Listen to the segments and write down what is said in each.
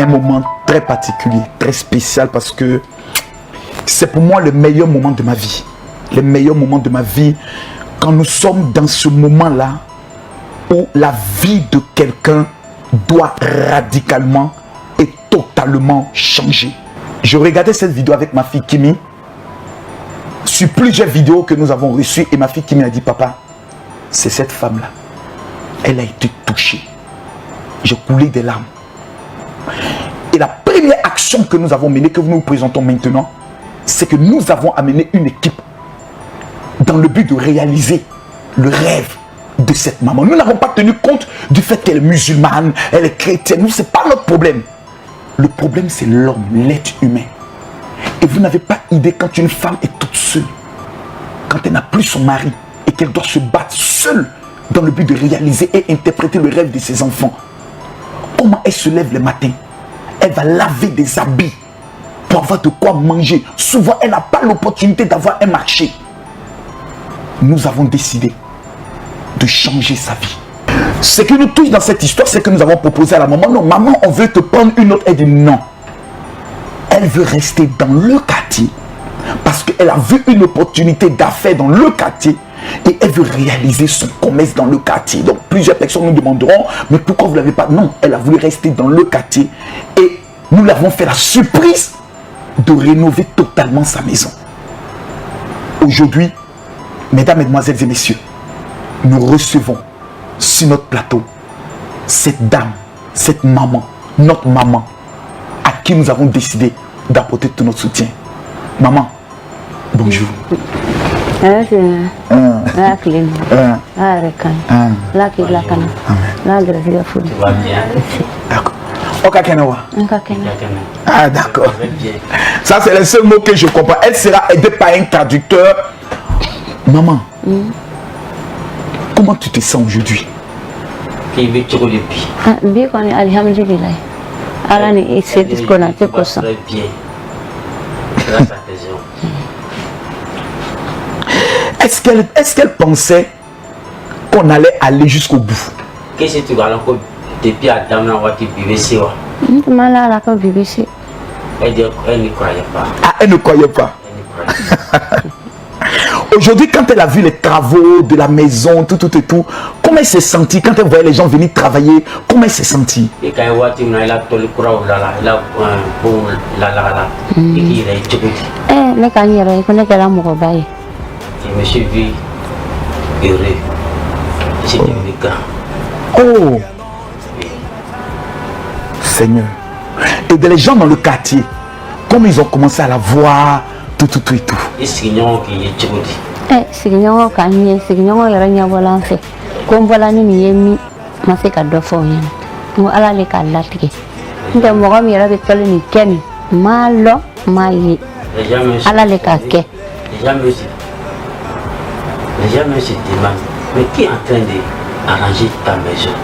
un moment très particulier, très spécial parce que c'est pour moi le meilleur moment de ma vie. Le meilleur moment de ma vie quand nous sommes dans ce moment-là où la vie de quelqu'un doit radicalement et totalement changer. Je regardais cette vidéo avec ma fille Kimi sur plusieurs vidéos que nous avons reçues et ma fille Kimi a dit papa, c'est cette femme-là. Elle a été touchée. J'ai coulé des larmes. Et la première action que nous avons menée, que nous vous présentons maintenant, c'est que nous avons amené une équipe dans le but de réaliser le rêve de cette maman. Nous n'avons pas tenu compte du fait qu'elle est musulmane, elle est chrétienne. Nous, ce n'est pas notre problème. Le problème, c'est l'homme, l'être humain. Et vous n'avez pas idée quand une femme est toute seule, quand elle n'a plus son mari et qu'elle doit se battre seule dans le but de réaliser et interpréter le rêve de ses enfants. Comment elle se lève le matin? Elle va laver des habits pour avoir de quoi manger. Souvent, elle n'a pas l'opportunité d'avoir un marché. Nous avons décidé de changer sa vie. Ce qui nous touche dans cette histoire, c'est que nous avons proposé à la maman, non, maman, on veut te prendre une autre. Elle dit non. Elle veut rester dans le quartier parce qu'elle a vu une opportunité d'affaires dans le quartier et elle veut réaliser son commerce dans le quartier. Donc plusieurs personnes nous demanderont, mais pourquoi vous ne l'avez pas? Non, elle a voulu rester dans le quartier et nous l'avons fait la surprise de rénover totalement sa maison. Aujourd'hui, mesdames, mesdemoiselles et messieurs, nous recevons sur notre plateau cette dame, cette maman, notre maman, à qui nous avons décidé d'apporter tout notre soutien. Maman, bonjour. Ah d'accord. Ça c'est le seul mot que je comprends. Elle sera aidée par un traducteur. Maman, comment tu te sens aujourd'hui? Est-ce qu'elle pensait qu'on allait aller jusqu'au bout? Qu'est-ce que tu vas encore depuis Adam n'a pas été BBC? Elle ne croyait pas. Ah, elle ne croyait pas. Aujourd'hui, quand elle a vu les travaux de la maison, tout, comment elle s'est sentie quand elle voyait les gens venir travailler? Comment elle s'est sentie? Et quand elle voit que elle a tout le courant, elle a je me suis vu heureux. C'était le grand. Oh! Seigneur. Et les gens dans le quartier, comme ils ont commencé à la voir, tout. Et c'est non qui est tout. C'est non quand il est, c'est non il y a rien à voir fait. Comme voilà ni yemi, ma fait cadeau pour rien. Moi à la l'école là t'es. Nous avons mis la bécole ni ken, malo maïe. À la l'école que. Les gens me se demandent, mais qui est en train d'arranger ta maison?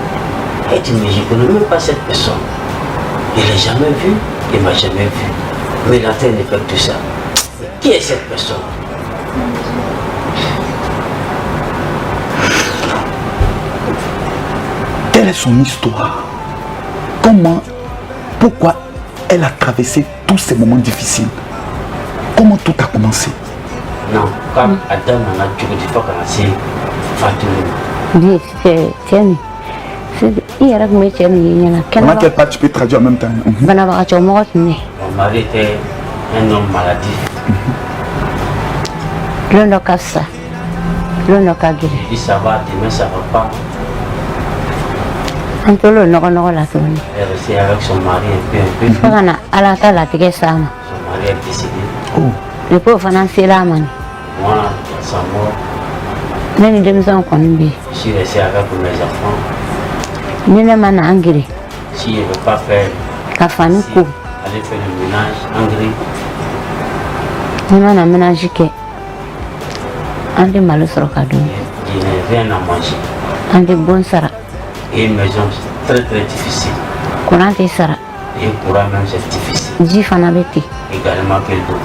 Et tu me dis, je ne connais même pas cette personne. Je ne l'ai jamais vue, il ne m'a jamais vu. Mais il est en train de faire tout ça. Mais qui est cette personne? Quelle est son histoire? Comment, pourquoi elle a traversé tous ces moments difficiles? Comment tout a commencé? Non, quand Adam a dit que tu vas commencer Fatou. Oui, c'est tiens. Il y a que mes tiens il y en a. Comment quelle part tu peux traduire en même temps? Mon mari était un homme maladif. Le nokasa. Le nokagiri. Il dit ça va, demain ça va pas. Un peu le noko la tourne. Elle est restée avec son mari un peu. Fana ala ta la tige sama. Son mari est décédé. Oh. Le pauvre fana c'est là man. Moi, sa mort. Nani demzon konbi. Je suis resté avec mes enfants. Nene mana angiri. Si je ne veux pas faire. Kafani ko. Aller faire le ménage, engrais. Nene na ménage ke. Ande malu soro kado. Je n'ai rien à manger. Ande bon sara. Et une maison très difficile. Courant sara. Et courant même c'est difficile. Ji fana beti. Également que l'eau.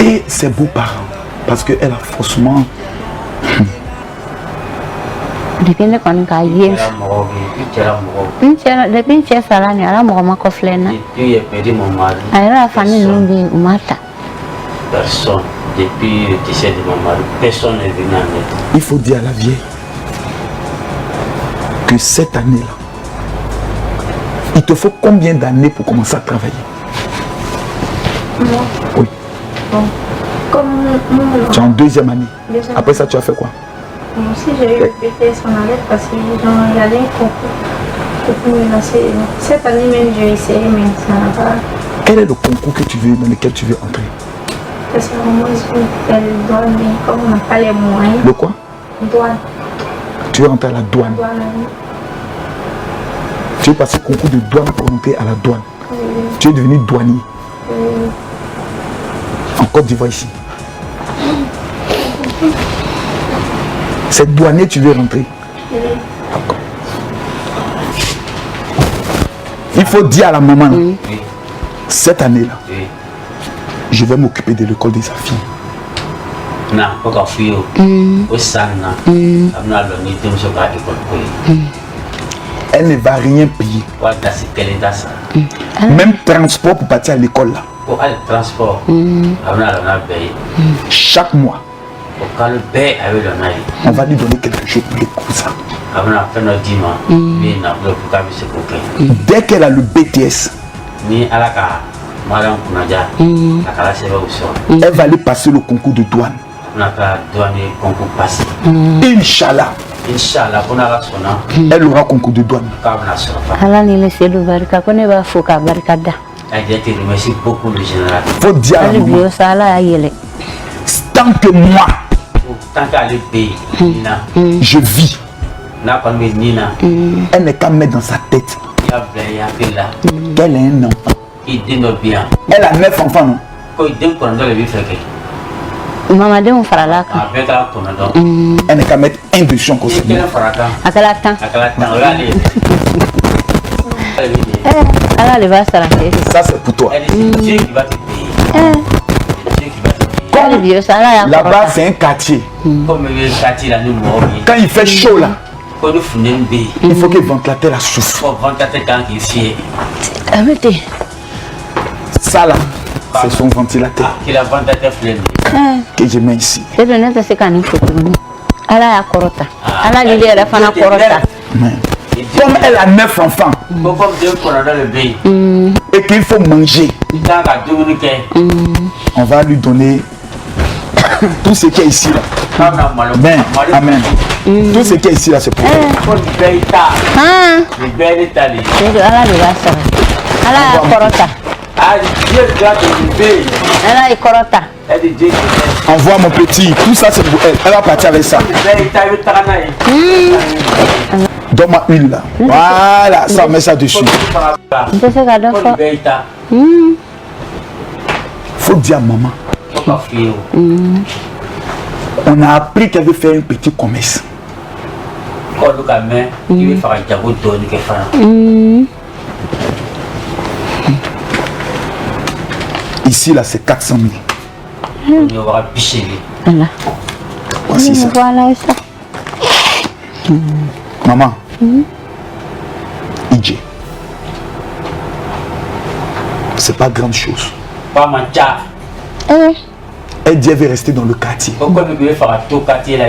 Et ses beaux-parents, parce qu'elle a forcément Depuis ne kɔni k'a ye depuis n cɛ sara ni ala mɔgɔ ma kɔfilɛ n na a yɛrɛ la fani ninnu bɛ yen u ma ta. Personne depuis le décès de mon mari, personne n'est venu en aide. Il faut dire à la vieille que cette année-là, il te faut combien d'années pour commencer à travailler? Moi. Oui. Bon. Comme tu es en deuxième année. Après ça, tu as fait quoi? Moi aussi, j'ai eu le BTS en arrêt parce que j'allais un concours pour me lancer. Cette année même, j'ai essayé, mais ça n'a pas. Quel est le concours que tu veux, dans lequel tu veux entrer? C'est vraiment une douane, mais comme on n'a pas les moyens. Le quoi? Douane. Tu veux entrer à la douane? Douane. Tu veux passer le concours de douane pour entrer à la douane? Oui. Tu es devenu douanier Oui. en Côte d'Ivoire ici. C'est douanier tu veux rentrer? Oui. Il faut dire à la maman, Oui. cette année-là, Oui. je vais m'occuper de l'école de sa fille. Non, pas fille. Au sang, Elle ne va rien payer. Même transport pour partir à l'école là. Pour aller transport, Chaque mois, on on va lui donner quelque chose pour les courses. Dès qu'elle a le BTS, elle va aller passer le concours de douane. Inch'Allah, elle aura concours de douane. Ala ni le sedu barika ko ne b'a fo k'a barika da. Merci beaucoup le général. Faut dire à la Hali bi maman, o sa ala y'a yɛlɛ. tant que moi, Tant qu'elle est payée, Nina, je vis, n'a pas mis Nina, elle n'est qu'à mettre dans sa tête il y a bien, là, qu'elle est un enfant. il dit non bien. Elle a 9 enfants, non? Quand il dit qu'on doit le vivre, Mamadenw farala kan. avec la commandant, Elle n'est qu'à mettre un dessus encore. il est frappant. A kɛla 10. À la temps, regardez. Ala le b'a sara k'e fɛ. Ça, c'est pour toi. Elle dit, c'est Dieu qui va te payer. C'est Dieu qui va te payer. Hali bi o sa ala y'a Là-bas, kɔrɔta. c'est un quartier. Comme il quartier là, nous morts. Quand il fait chaud là, Quand nous faisons une baie, il faut que le ventilateur la souffle. faut prendre ta tête quand il est fier. A bɛ ten. Ça là, c'est son ventilateur Qu'il a vendu ta tête flemme. que je mets ici. Sedu ne tɛ se ka nin fo tuguni. Ala y'a kɔrɔta. Ala lili yɛrɛ fana kɔrɔta. Mais comme elle a 9 enfants Comme Dieu qu'on a dans le baie, et qu'il faut manger, il t'a qu'à tout le monde. on va lui donner tout ce qui est ici là. Amen. Amen. Tout ce qui est ici là, c'est pour toi. Han. Le baie est allé. Sedu ala le b'a sara. Ala y'a kɔrɔta. Ah, Dieu doit te payer. Ala y'i kɔrɔta. Elle dit Dieu qui t'aime. Envoie mon petit, tout ça c'est pour elle. Elle va partir avec ça. Le baie est allé, t'as gagné. Donne-moi une là. Voilà, ça, mets ça dessus. N tɛ se ka dɔ Quand fɔ. le baie est à, Faut dire à maman, faut pas fuir. on a appris qu'elle veut faire un petit commerce. Quand le gamin, il veut faire un diabo donné qu'il fait. Ici là, c'est 400 000. On y aura biché. Ala. Voici ça. Voilà ça. Maman, Idje, c'est pas grande chose. Pas mancha. Eh. Elle dit elle veut rester dans le quartier. Pourquoi nous devons faire un tout quartier là?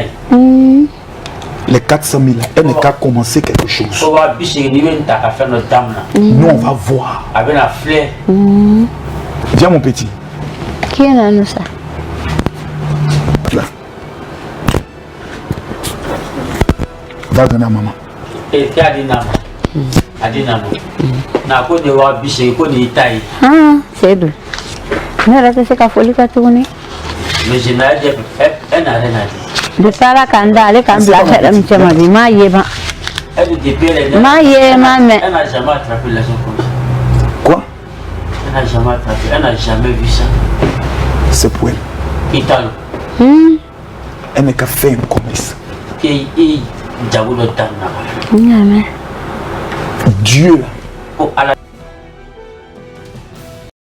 Les 400 000 là, elle n'est qu'à commencer quelque chose. Faut voir biché, il veut t'as qu'à faire notre dame là. Nous, on va voir. Avec la fleur. Viens mon petit. Qui est là, nous ça? Là. Va donner à maman. Et qui a dit non? A dit non. Na ko de wa biché, ko ni taille. Ah, Sedu. Ne yɛrɛ tɛ se ka foli kɛ tuguni. Mais je n'ai dit, elle n'a rien à dire. De sala k'an da ale k'an bila fɛɛrɛ min cɛ ma bi m'a ye ban. Elle dit depuis elle est M'a ye m'a mɛn. Elle n'a jamais attrapé l'argent comme ça. Quoi? Elle n'a jamais attrapé, elle n'a jamais vu ça. C'est pour elle. Italo. Elle n'est qu'à faire un commerce. Et diabo de dame là. Ɲamɛ. Dieu là, Pour à la